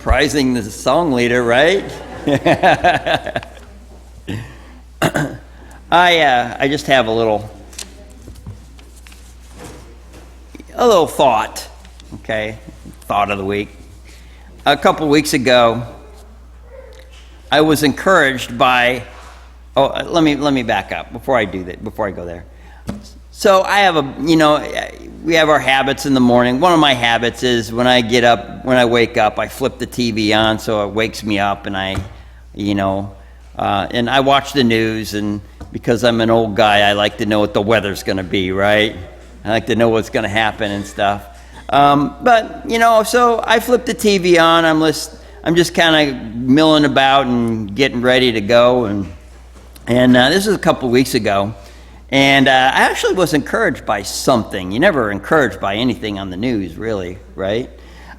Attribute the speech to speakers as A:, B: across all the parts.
A: Surprising the song leader, right? I just have a little thought, okay? Thought of the week. A couple weeks ago, I was encouraged by. Let me back up before I do that. Before I go there. So I have we have our habits in the morning. One of my habits is when I wake up, I flip the TV on so it wakes me up, and I watch the news. And because I'm an old guy, I like to know what the weather's going to be, right? I like to know what's going to happen and stuff. So I flip the TV on. I'm just kind of milling about and getting ready to go. And this was a couple of weeks ago. And I actually was encouraged by something. You're never encouraged by anything on the news, really, right?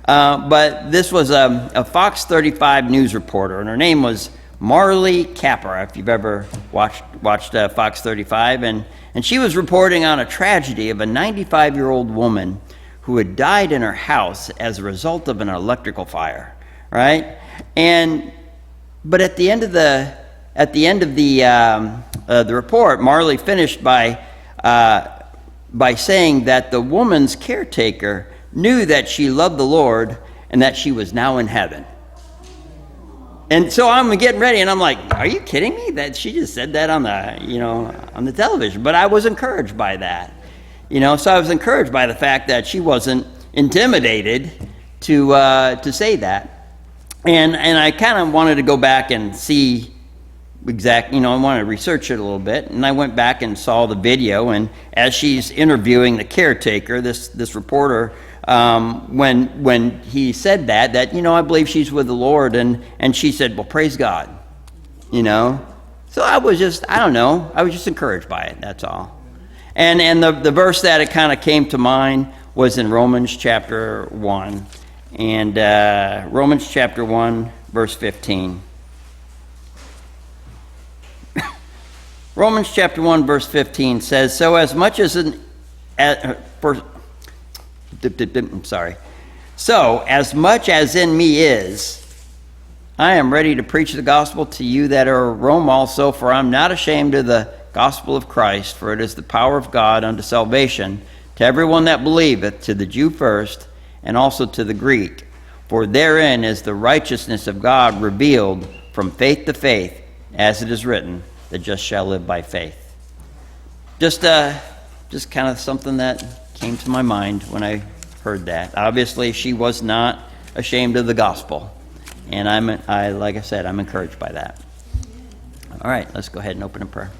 A: But this was a Fox 35 news reporter, and her name was Marley Capra, if you've ever watched Fox 35. And she was reporting on a tragedy of a 95-year-old woman who had died in her house as a result of an electrical fire, right? But at the end of the report, Marley finished by saying that the woman's caretaker knew that she loved the Lord and that she was now in heaven. And so I'm getting ready, and I'm like, "Are you kidding me? That she just said that on the television?" But I was encouraged by that, So I was encouraged by the fact that she wasn't intimidated to say that, and I kind of wanted to go back and see. I wanted to research it a little bit, and I went back and saw the video. And as she's interviewing the caretaker, this reporter, when he said that I believe she's with the Lord, and she said, "Well, praise God," So I was just encouraged by it. That's all. And the verse that it kind of came to mind was in Romans chapter 1, and Romans chapter 1, verse 15. Romans chapter 1, verse 15 says, So as much as in me is, I am ready to preach the gospel to you that are at Rome also, for I am not ashamed of the gospel of Christ, for it is the power of God unto salvation to everyone that believeth, to the Jew first, and also to the Greek. For therein is the righteousness of God revealed from faith to faith, as it is written, the just shall live by faith. Just kind of something that came to my mind when I heard that. Obviously, she was not ashamed of the gospel, and like I said, I'm encouraged by that. All right, let's go ahead and open in prayer.